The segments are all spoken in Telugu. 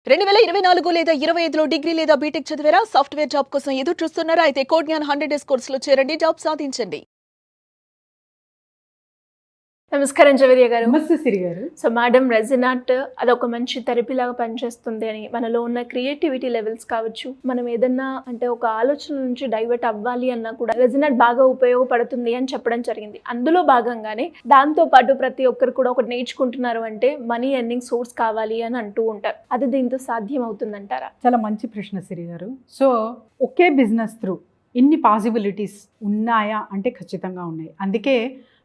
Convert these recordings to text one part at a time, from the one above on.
2024 లేదా 25లో డిగ్రీ లేదా బీటెక్ చదివారా? సాఫ్ట్వేర్ జాబ్ కోసం ఎదురు చూస్తున్నారా? అయితే కోడ్ జ్ఞాన్ 100 డేస్ కోర్సులో చేరండి, జాబ్ సాధించండి. నమస్కారం జవేరియా గారు. నమస్తే సిరి గారు. సో మేడం, రెజినాట్ అదొక మంచి థెరపీ లాగా పనిచేస్తుంది అని, మనలో ఉన్న క్రియేటివిటీ లెవెల్స్ కావచ్చు, మనం ఏదన్నా అంటే ఒక ఆలోచన నుంచి డైవర్ట్ అవ్వాలి అన్నా కూడా రెజినాట్ బాగా ఉపయోగపడుతుంది అని చెప్పడం జరిగింది. అందులో భాగంగానే దాంతో పాటు ప్రతి ఒక్కరు కూడా ఒకటి నేర్చుకుంటున్నారు అంటే మనీ ఎర్నింగ్ సోర్స్ కావాలి అని అంటూ ఉంటారు. అది దీంతో సాధ్యం అవుతుందంటారా? చాలా మంచి ప్రశ్న సిరి గారు. సో ఒకే బిజినెస్ త్రూ ఇన్ని పాసిబిలిటీస్ ఉన్నాయా అంటే ఖచ్చితంగా ఉన్నాయి. అందుకే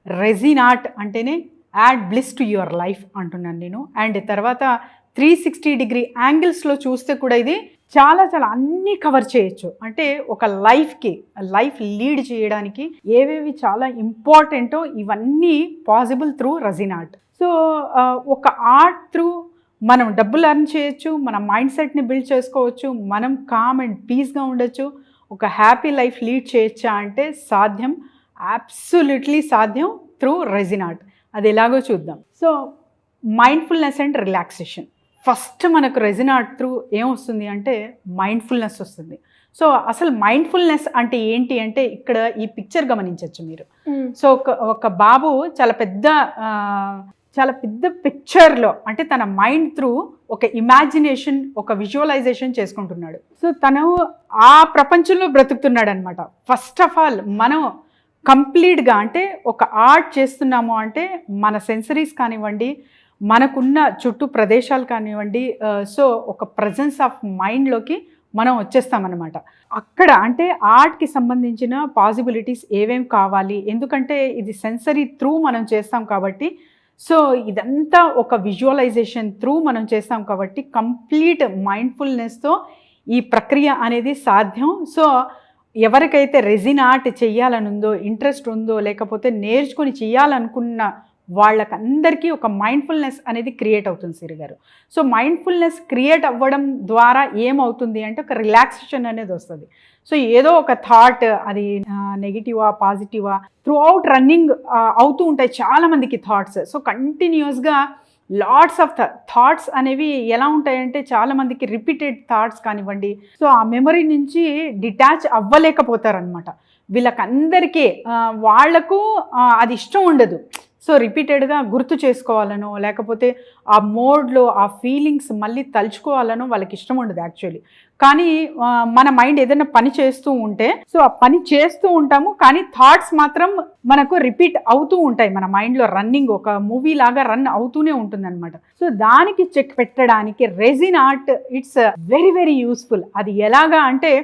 రెజినాట్ అంటేనే add bliss to your life అంటున్నాను నేను. అండ్ తర్వాత 360 డిగ్రీ యాంగిల్స్లో చూస్తే కూడా ఇది చాలా చాలా అన్నీ కవర్ చేయొచ్చు. అంటే ఒక లైఫ్ లీడ్ చేయడానికి ఏవేవి చాలా ఇంపార్టెంటో ఇవన్నీ పాసిబుల్ త్రూ రెజినాట్. సో ఒక ఆర్ట్ త్రూ మనం డబ్బులు ఎర్న్ చేయొచ్చు, మన మైండ్ సెట్ని బిల్డ్ చేసుకోవచ్చు, మనం కామ్ అండ్ పీస్గా ఉండొచ్చు, ఒక హ్యాపీ లైఫ్ లీడ్ చేయొచ్చా అంటే సాధ్యం, అబ్సల్యూట్లీ సాధ్యం త్రూ రెజినాట్. అది ఎలాగో చూద్దాం. So mindfulness and relaxation. First మనకు రెజినాట్ త్రూ ఏమొస్తుంది అంటే మైండ్ఫుల్నెస్ వస్తుంది. సో అసలు మైండ్ఫుల్నెస్ అంటే ఏంటి అంటే ఇక్కడ ఈ పిక్చర్ గమనించవచ్చు మీరు. సో ఒక బాబు చాలా పెద్ద పిక్చర్లో అంటే తన మైండ్ త్రూ ఒక ఇమాజినేషన్, ఒక విజువలైజేషన్ చేసుకుంటున్నాడు. సో తను ఆ ప్రపంచంలో బ్రతుకుతున్నాడు అనమాట. ఫస్ట్ ఆఫ్ ఆల్ మనం కంప్లీట్గా అంటే ఒక ఆర్ట్ చేస్తున్నాము అంటే మన సెన్సరీస్ కానివ్వండి, మనకున్న చుట్టూ ప్రదేశాలు కానివ్వండి, సో ఒక ప్రజెన్స్ ఆఫ్ మైండ్లోకి మనం వచ్చేస్తామన్నమాట. అక్కడ అంటే ఆర్ట్కి సంబంధించిన పాసిబిలిటీస్ ఏమేమి కావాలి, ఎందుకంటే ఇది సెన్సరీ త్రూ మనం చేస్తాం కాబట్టి, సో ఇదంతా ఒక విజువలైజేషన్ త్రూ మనం చేస్తాం కాబట్టి కంప్లీట్ మైండ్ఫుల్నెస్తో ఈ ప్రక్రియ అనేది సాధ్యం. సో ఎవరికైతే రెజినాట్ చెయ్యాలని ఉందో, ఇంట్రెస్ట్ ఉందో, లేకపోతే నేర్చుకొని చేయాలనుకున్న వాళ్ళకందరికీ ఒక మైండ్ఫుల్నెస్ అనేది క్రియేట్ అవుతుంది సిరి గారు. సో మైండ్ఫుల్నెస్ క్రియేట్ అవ్వడం ద్వారా ఏమవుతుంది అంటే ఒక రిలాక్సేషన్ అనేది వస్తుంది. సో ఏదో ఒక థాట్, అది నెగిటివా పాజిటివా, త్రూ అవుట్ రన్నింగ్ అవుతూ ఉంటాయి చాలామందికి థాట్స్. సో కంటిన్యూస్గా లాట్స్ ఆఫ్ థాట్స్ అనేవి ఎలా ఉంటాయంటే చాలామందికి రిపీటెడ్ థాట్స్ కానివ్వండి, సో ఆ మెమరీ నుంచి డిటాచ్ అవ్వలేకపోతారనమాట. వీళ్ళకందరికీ వాళ్లకు అది ఇష్టం ఉండదు. సో రిపీటెడ్గా గుర్తు చేసుకోవాలనో, లేకపోతే ఆ మోడ్లో ఆ ఫీలింగ్స్ మళ్ళీ తలుచుకోవాలనో వాళ్ళకి ఇష్టం ఉండదు యాక్చువల్లీ. కానీ మన మైండ్ ఏదైనా పని చేస్తూ ఉంటే, సో ఆ పని చేస్తూ ఉంటాము కానీ థాట్స్ మాత్రం మనకు రిపీట్ అవుతూ ఉంటాయి. మన మైండ్లో రన్నింగ్ ఒక మూవీ లాగా రన్ అవుతూనే ఉంటుంది అనమాట. సో దానికి చెక్ పెట్టడానికి రెజినాట్ ఇట్స్ వెరీ వెరీ యూస్ఫుల్. అది ఎలాగా అంటే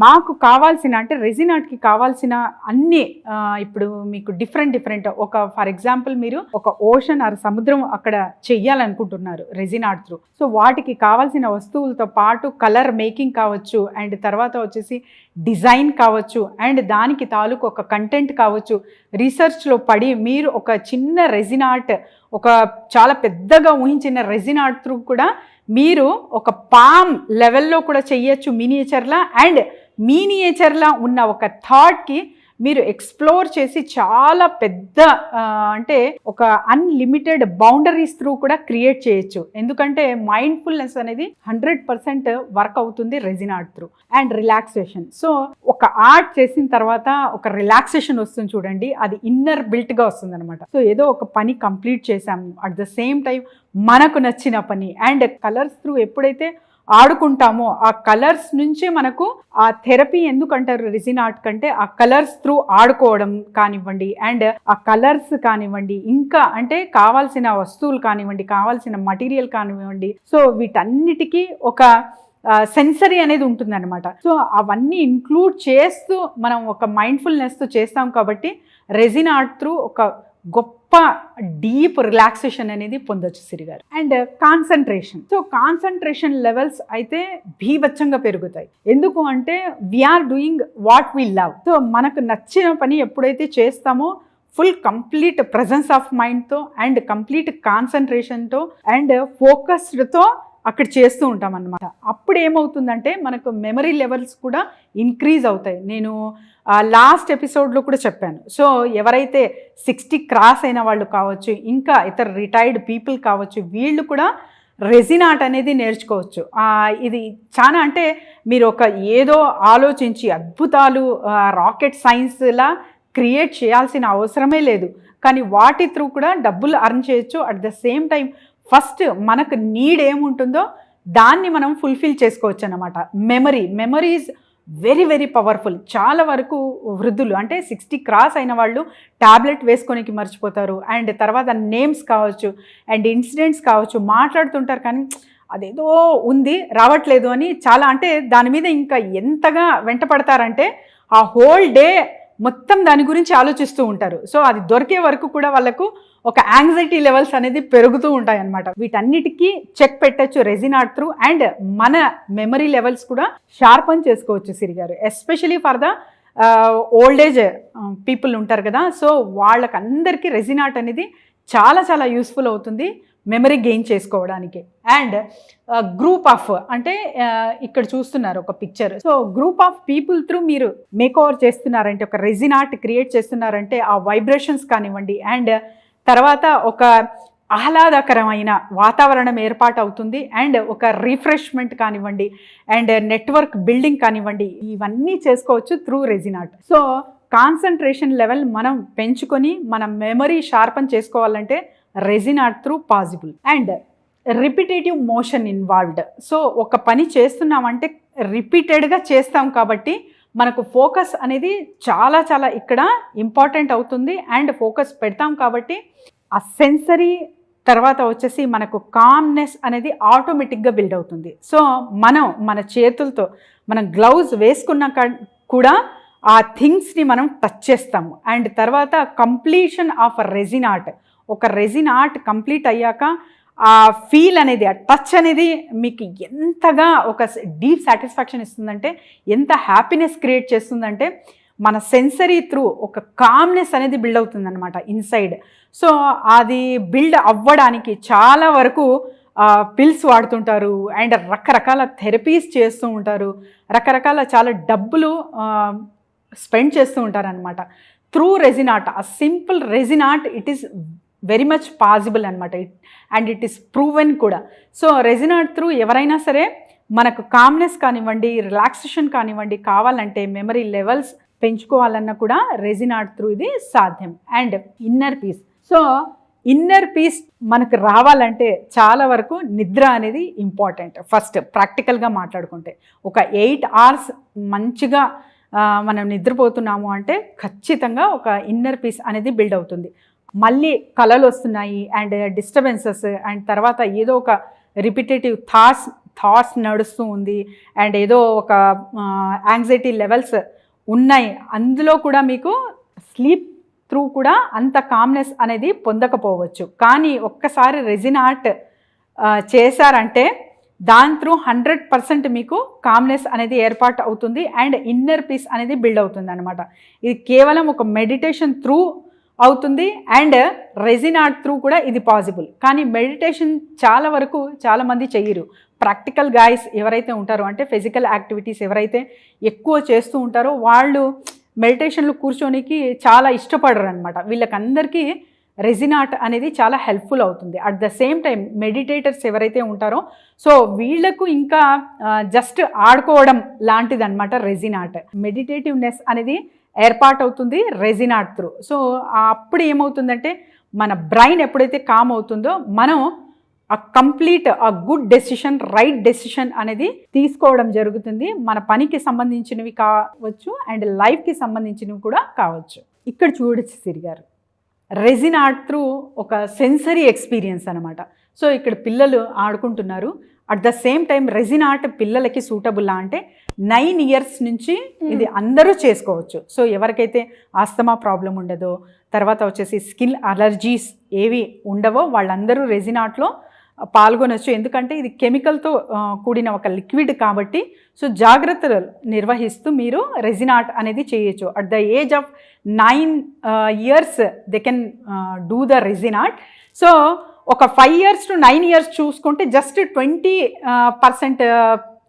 మాకు కావాల్సిన అంటే రెజినాట్కి కావాల్సిన అన్ని ఇప్పుడు మీకు డిఫరెంట్ ఒక ఫర్ ఎగ్జాంపుల్ మీరు ఒక ఓషన్ ఆర్ సముద్రం అక్కడ చెయ్యాలనుకుంటున్నారు రెజినాట్ త్రూ. సో వాటికి కావాల్సిన వస్తువులతో పాటు కలర్ మేకింగ్ కావచ్చు, అండ్ తర్వాత వచ్చేసి డిజైన్ కావచ్చు, అండ్ దానికి తాలూకు ఒక కంటెంట్ కావచ్చు. రీసెర్చ్లో పడి మీరు ఒక చిన్న రెజినాట్, ఒక చాలా పెద్దగా ఊహించిన రెజినాట్ త్రూ కూడా మీరు ఒక పామ్ లెవెల్లో కూడా చెయ్యొచ్చు మినియేచర్లా. అండ్ మినియేచర్లా ఉన్న ఒక థాట్కి మీరు ఎక్స్ప్లోర్ చేసి చాలా పెద్ద అంటే ఒక అన్లిమిటెడ్ బౌండరీస్ త్రూ కూడా క్రియేట్ చేయొచ్చు. ఎందుకంటే మైండ్ఫుల్నెస్ అనేది 100% వర్క్ అవుతుంది రెజినాట్ త్రూ. And relaxation. సో ఒక ఆర్ట్ చేసిన తర్వాత ఒక రిలాక్సేషన్ వస్తుంది చూడండి, అది ఇన్నర్ బిల్ట్గా వస్తుంది అనమాట. సో ఏదో ఒక పని కంప్లీట్ చేసాము, అట్ ద సేమ్ టైం మనకు నచ్చిన పని. అండ్ కలర్స్ త్రూ ఎప్పుడైతే ఆడుకుంటామో ఆ కలర్స్ నుంచే మనకు ఆ థెరపీ ఎందుకంటారు రెజినాట్ కంటే, ఆ కలర్స్ త్రూ ఆడుకోవడం కానివ్వండి, అండ్ ఆ కలర్స్ కానివ్వండి, ఇంకా అంటే కావాల్సిన వస్తువులు కానివ్వండి, కావాల్సిన మటీరియల్ కానివ్వండి, సో వీటన్నిటికీ ఒక సెన్సరీ అనేది ఉంటుందన్నమాట. సో అవన్నీ ఇంక్లూడ్ చేస్తూ మనం ఒక మైండ్ఫుల్నెస్తో చేస్తాం కాబట్టి రెజినాట్ త్రూ ఒక గొప్ప డీప్ రిలాక్సేషన్ అనేది పొందొచ్చు సిరి గారు. And concentration. So concentration levels అయితే భీభత్సంగా పెరుగుతాయి. ఎందుకు అంటే we're doing what we love. So మనకు నచ్చిన పని ఎప్పుడైతే చేస్తామో ఫుల్ కంప్లీట్ ప్రెజెన్స్ ఆఫ్ మైండ్తో అండ్ కంప్లీట్ కాన్సన్ట్రేషన్తో అండ్ ఫోకస్డ్తో అక్కడ చేస్తూ ఉంటాం అన్నమాట. అప్పుడు ఏమవుతుందంటే మనకు మెమరీ లెవెల్స్ కూడా ఇంక్రీజ్ అవుతాయి. నేను లాస్ట్ ఎపిసోడ్లో కూడా చెప్పాను. సో ఎవరైతే 60 క్రాస్ అయిన వాళ్ళు కావచ్చు, ఇంకా ఇతర రిటైర్డ్ పీపుల్ కావచ్చు, వీళ్ళు కూడా రెజిన్ ఆర్ట్ అనేది నేర్చుకోవచ్చు. ఇది చాలా అంటే మీరు ఒక ఏదో ఆలోచించి అద్భుతాలు రాకెట్ సైన్స్లా క్రియేట్ చేయాల్సిన అవసరమే లేదు, కానీ వాటి త్రూ కూడా డబ్బులు అర్న్ చేయొచ్చు. At the same time first మనకు నీడ్ ఏముంటుందో దాన్ని మనం ఫుల్ఫిల్ చేసుకోవచ్చు అన్నమాట. Memory is very very powerful. చాలా వరకు వృద్ధులు అంటే 60 క్రాస్ అయిన వాళ్ళు ట్యాబ్లెట్ వేసుకోనికి మర్చిపోతారు, అండ్ తర్వాత నేమ్స్ కావచ్చు అండ్ ఇన్సిడెంట్స్ కావచ్చు మాట్లాడుతుంటారు, కానీ అదేదో ఉంది రావట్లేదు అని చాలా అంటే దాని మీద ఇంకా ఎంతగా వెంట పడతారంటే ఆ హోల్ డే మొత్తం దాని గురించి ఆలోచిస్తూ ఉంటారు. సో అది దొరికే వరకు కూడా వాళ్ళకు ఒక యాంగ్జైటీ లెవెల్స్ అనేది పెరుగుతూ ఉంటాయి అన్నమాట. వీటన్నిటికీ చెక్ పెట్టచ్చు రెజిన్ ఆర్ట్ త్రూ, అండ్ మన మెమరీ లెవెల్స్ కూడా షార్పన్ చేసుకోవచ్చు సిరి గారు. Especially for the old age people ఉంటారు కదా, సో వాళ్ళకందరికీ రెజిన్ ఆర్ట్ అనేది చాలా చాలా యూస్ఫుల్ అవుతుంది మెమరీ గెయిన్ చేసుకోవడానికి. అండ్ గ్రూప్ ఆఫ్ అంటే ఇక్కడ చూస్తున్నారు ఒక picture, so group of people through మీరు మేక్ ఓవర్ చేస్తున్నారంటే, ఒక రెజిన్ ఆర్ట్ క్రియేట్ చేస్తున్నారంటే ఆ వైబ్రేషన్స్ కానివ్వండి, అండ్ తర్వాత ఒక ఆహ్లాదకరమైన వాతావరణం ఏర్పాటు అవుతుంది, అండ్ ఒక రిఫ్రెష్మెంట్ కానివ్వండి, అండ్ నెట్వర్క్ బిల్డింగ్ కానివ్వండి, ఇవన్నీ చేసుకోవచ్చు through resin art. So concentration level మనం పెంచుకొని మన మెమరీ షార్పన్ చేసుకోవాలంటే resin art through possible. And repetitive motion involved. So ఒక పని చేస్తున్నామంటే రిపీటెడ్గా చేస్తాం కాబట్టి మనకు ఫోకస్ అనేది చాలా చాలా ఇక్కడ ఇంపార్టెంట్ అవుతుంది, అండ్ ఫోకస్ పెడతాం కాబట్టి ఆ సెన్సరీ తర్వాత వచ్చేసి మనకు కామ్నెస్ అనేది ఆటోమేటిక్గా బిల్డ్ అవుతుంది. సో మన చేతులతో మనం గ్లౌజ్ వేసుకున్నాక కూడా ఆ థింగ్స్ని మనం టచ్ చేస్తాము. అండ్ తర్వాత కంప్లీషన్ ఆఫ్ రెజిన్ ఆర్ట్, ఒక రెజిన్ ఆర్ట్ కంప్లీట్ అయ్యాక ఆ ఫీల్ అనేది, ఆ టచ్ అనేది మీకు ఎంతగా ఒక డీప్ సాటిస్ఫాక్షన్ ఇస్తుందంటే, ఎంత హ్యాపీనెస్ క్రియేట్ చేస్తుందంటే మన సెన్సరీ త్రూ ఒక కామ్నెస్ అనేది బిల్డ్ అవుతుంది అనమాట ఇన్సైడ్. సో అది బిల్డ్ అవ్వడానికి చాలా వరకు పిల్స్ వాడుతుంటారు, అండ్ రకరకాల థెరపీస్ చేస్తూ ఉంటారు, రకరకాల చాలా డబ్బులు స్పెండ్ చేస్తూ ఉంటారు అనమాట త్రూ రెజిన్ ఆర్ట్. ఆ simple resin art it is very much possible అనమాట, అండ్ ఇట్ ఈస్ ప్రూవెన్ కూడా. సో రెజిన్ ఆర్ట్ త్రూ ఎవరైనా సరే మనకు కామ్నెస్ కానివ్వండి, రిలాక్సేషన్ కానివ్వండి కావాలంటే, మెమరీ లెవెల్స్ పెంచుకోవాలన్నా కూడా రెజిన్ ఆర్ట్ త్రూ ఇది సాధ్యం. And inner peace. So inner peace మనకు రావాలంటే చాలా వరకు నిద్ర అనేది ఇంపార్టెంట్. ఫస్ట్ ప్రాక్టికల్గా మాట్లాడుకుంటే ఒక 8 hours మంచిగా మనం నిద్రపోతున్నాము అంటే ఖచ్చితంగా ఒక ఇన్నర్ పీస్ అనేది బిల్డ్ అవుతుంది. మళ్ళీ కలలు వస్తున్నాయి అండ్ డిస్టర్బెన్సెస్, అండ్ తర్వాత ఏదో ఒక రిపిటేటివ్ థాట్స్ నడుస్తూ ఉంది, అండ్ ఏదో ఒక యాంగ్జైటీ లెవెల్స్ ఉన్నాయి, అందులో కూడా మీకు స్లీప్ త్రూ కూడా అంత కామ్నెస్ అనేది పొందకపోవచ్చు. కానీ ఒక్కసారి రెజిన్ ఆర్ట్ చేశారంటే దాని త్రూ 100% మీకు కామ్నెస్ అనేది ఏర్పాటు అవుతుంది, అండ్ ఇన్నర్ పీస్ అనేది బిల్డ్ అవుతుంది అనమాట. ఇది కేవలం ఒక మెడిటేషన్ త్రూ అవుతుంది, అండ్ రెజిన్ ఆర్ట్ త్రూ కూడా ఇది పాసిబుల్. కానీ మెడిటేషన్ చాలా వరకు చాలామంది చెయ్యరు. ప్రాక్టికల్ గాయస్ ఎవరైతే ఉంటారో, అంటే ఫిజికల్ యాక్టివిటీస్ ఎవరైతే ఎక్కువ చేస్తూ ఉంటారో వాళ్ళు మెడిటేషన్లో కూర్చోనికి చాలా ఇష్టపడరు అనమాట. వీళ్ళకందరికీ రెజిన్ ఆర్ట్ అనేది చాలా హెల్ప్ఫుల్ అవుతుంది. At the same time meditators ఎవరైతే ఉంటారో సో వీళ్లకు ఇంకా జస్ట్ ఆడుకోవడం లాంటిది అనమాట రెజిన్ ఆర్ట్. మెడిటేటివ్నెస్ అనేది ఏర్పాటు అవుతుంది రెజిన్ ఆర్ట్ త్రూ. సో అప్పుడు ఏమవుతుందంటే మన బ్రెయిన్ ఎప్పుడైతే కామ్ అవుతుందో మనం ఆ కంప్లీట్ ఆ గుడ్ డెసిషన్, రైట్ డెసిషన్ అనేది తీసుకోవడం జరుగుతుంది. మన పనికి సంబంధించినవి కావచ్చు అండ్ లైఫ్కి సంబంధించినవి కూడా కావచ్చు. ఇక్కడ చూడొచ్చు సిరి గారు, రెజిన్ ఆర్ట్ త్రూ ఒక సెన్సరీ ఎక్స్పీరియన్స్ అనమాట. సో ఇక్కడ పిల్లలు ఆడుకుంటున్నారు, at the same time resin art పిల్లలకి సూటబుల్లా అంటే 9 years నుంచి ఇది అందరూ చేసుకోవచ్చు. సో ఎవరికైతే ఆస్తమా ప్రాబ్లం ఉండదో, తర్వాత వచ్చేసి స్కిన్ అలర్జీస్ ఏవి ఉండవో వాళ్ళందరూ రెజిన్ ఆర్ట్లో పాల్గొనవచ్చు. ఎందుకంటే ఇది కెమికల్తో కూడిన ఒక లిక్విడ్ కాబట్టి సో జాగ్రత్తలు నిర్వహిస్తూ మీరు రెజిన్ ఆర్ట్ అనేది చేయొచ్చు. At the age of 9 years they can do the resin art. So ఒక 5 years to 9 years చూసుకుంటే జస్ట్ 20%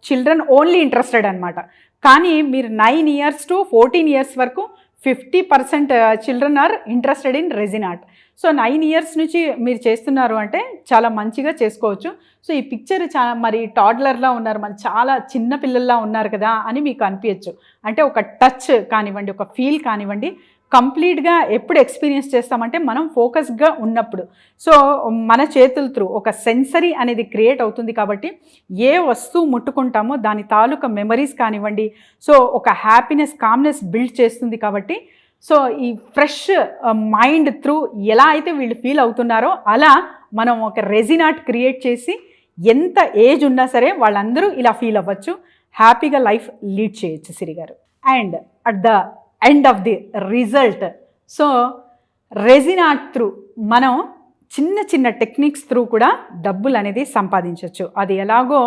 చిల్డ్రన్ ఓన్లీ ఇంట్రెస్టెడ్ అనమాట. కానీ మీరు 9 years to 14 years వరకు 50% children are interested in resin art. So 9 years నుంచి మీరు చేస్తున్నారు అంటే చాలా మంచిగా చేసుకోవచ్చు. సో ఈ పిక్చర్ చాలా మరి టాడ్లర్లా ఉన్నారు, మరి చాలా చిన్న పిల్లల్లా ఉన్నారు కదా అని మీకు అనిపించచ్చు. అంటే ఒక టచ్ కానివ్వండి, ఒక ఫీల్ కానివ్వండి, కంప్లీట్గా ఎప్పుడు ఎక్స్పీరియన్స్ చేస్తామంటే మనం ఫోకస్గా ఉన్నప్పుడు. సో మన చేతుల త్రూ ఒక సెన్సరీ అనేది క్రియేట్ అవుతుంది కాబట్టి ఏ వస్తువు ముట్టుకుంటామో దాని తాలూకా మెమరీస్ కానివ్వండి, సో ఒక హ్యాపీనెస్, కామ్నెస్ బిల్డ్ చేస్తుంది కాబట్టి సో ఈ ఫ్రెష్ మైండ్ త్రూ ఎలా అయితే వీళ్ళు ఫీల్ అవుతున్నారో అలా మనం ఒక రెజిన్ ఆర్ట్ క్రియేట్ చేసి ఎంత ఏజ్ ఉన్నా సరే వాళ్ళందరూ ఇలా ఫీల్ అవ్వచ్చు, హ్యాపీగా లైఫ్ లీడ్ చేయొచ్చు సిరి గారు. And at the end of the result, so resin art through మనం చిన్న చిన్న టెక్నిక్స్ త్రూ కూడా డబ్బులు అనేది సంపాదించవచ్చు. అది ఎలాగో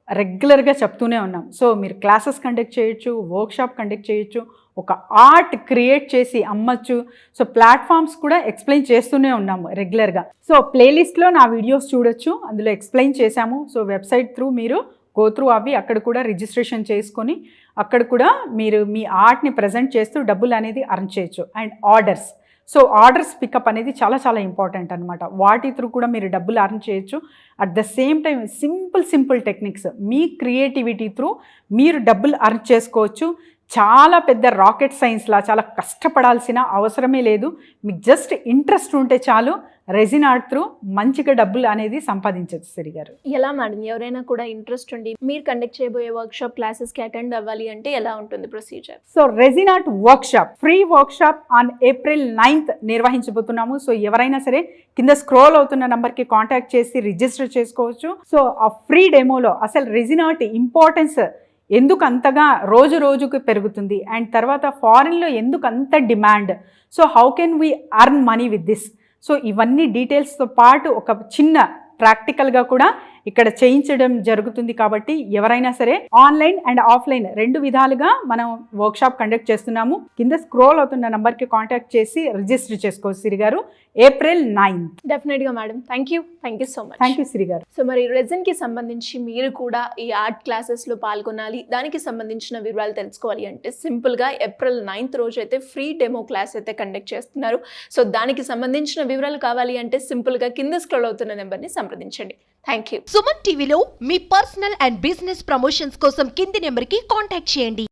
రెగ్యులర్గా చెప్తూనే ఉన్నాం. సో మీరు క్లాసెస్ కండక్ట్ చేయొచ్చు, వర్క్షాప్ కండక్ట్ చేయొచ్చు, ఒక ఆర్ట్ క్రియేట్ చేసి అమ్మచ్చు. సో ప్లాట్ఫామ్స్ కూడా ఎక్స్ప్లెయిన్ చేస్తూనే ఉన్నాము రెగ్యులర్గా. సో ప్లేలిస్ట్లో నా వీడియోస్ చూడొచ్చు, అందులో ఎక్స్ప్లెయిన్ చేశాము. సో వెబ్సైట్ త్రూ మీరు గో త్రూ అవి అక్కడ కూడా రిజిస్ట్రేషన్ చేసుకొని అక్కడ కూడా మీరు మీ ఆర్ట్ని ప్రజెంట్ చేస్తూ డబ్బులు అనేది అర్న్ చేయొచ్చు. And orders, so orders pickup అనేది చాలా చాలా ఇంపార్టెంట్ అనమాట. వాటి త్రూ కూడా మీరు డబ్బులు అర్న్ చేయొచ్చు. At the same time simple techniques me creativity through మీరు డబ్బులు అర్న్ చేసుకోవచ్చు. చాలా పెద్ద రాకెట్ సైన్స్లా చాలా కష్టపడాల్సిన అవసరమే లేదు. మీకు జస్ట్ ఇంట్రెస్ట్ ఉంటే చాలు, రెజిన్ ఆర్ట్ త్రూ మంచిగా డబ్బులు అనేది సంపాదించవచ్చు సిరి గారు. ఎలా మేడం, ఎవరైనా కూడా ఇంట్రెస్ట్ ఉండి మీరు కండక్ట్ చేయబోయే వర్క్షాప్ క్లాసెస్కి అటెండ్ అవ్వాలి అంటే ఎలా ఉంటుంది procedure? So resin art workshop, free workshop on April 9th నిర్వహించబోతున్నాము. సో ఎవరైనా సరే కింద స్క్రోల్ అవుతున్న నంబర్కి కాంటాక్ట్ చేసి రిజిస్టర్ చేసుకోవచ్చు. సో ఆ ఫ్రీ డెమోలో అసలు రెజిన్ ఆర్ట్ ఇంపార్టెన్స్ ఎందుకు అంతగా రోజు రోజుకు పెరుగుతుంది, అండ్ తర్వాత ఫారిన్లో ఎందుకు అంత demand, so how can we earn money with this, so ఇవన్నీ డీటెయిల్స్తో పాటు ఒక చిన్న ప్రాక్టికల్గా కూడా ఇక్కడ చేయించడం జరుగుతుంది. కాబట్టి ఎవరైనా సరే ఆన్లైన్ అండ్ ఆఫ్లైన్ రెండు విధాలుగా మనం వర్క్షాప్ కండక్ట్ చేస్తున్నాము. కింద స్క్రోల్ అవుతున్న నంబర్కి కాంటాక్ట్ చేసి రిజిస్టర్ చేసుకోవచ్చు సిరి గారు. April 9th. డెఫినెట్గా madam, thank you so much. Thank you Siri గారు. సో మరి రెజిన్కి సంబంధించి మీరు కూడా ఈ ఆర్ట్ క్లాసెస్లో పాల్గొనాలి, దానికి సంబంధించిన వివరాలు తెలుసుకోవాలి అంటే సింపుల్గా April 9th రోజు అయితే ఫ్రీ డెమో క్లాస్ అయితే కండక్ట్ చేస్తున్నారు. సో దానికి సంబంధించిన వివరాలు కావాలి అంటే సింపుల్గా కింద స్క్రోల్ అవుతున్న నెంబర్ని సంప్రదించండి. Thank you. సుమన్ టీవీలో మీ పర్సనల్ అండ్ బిజినెస్ ప్రమోషన్స్ కోసం కింది నెంబర్కి కాంటాక్ట్ చేయండి.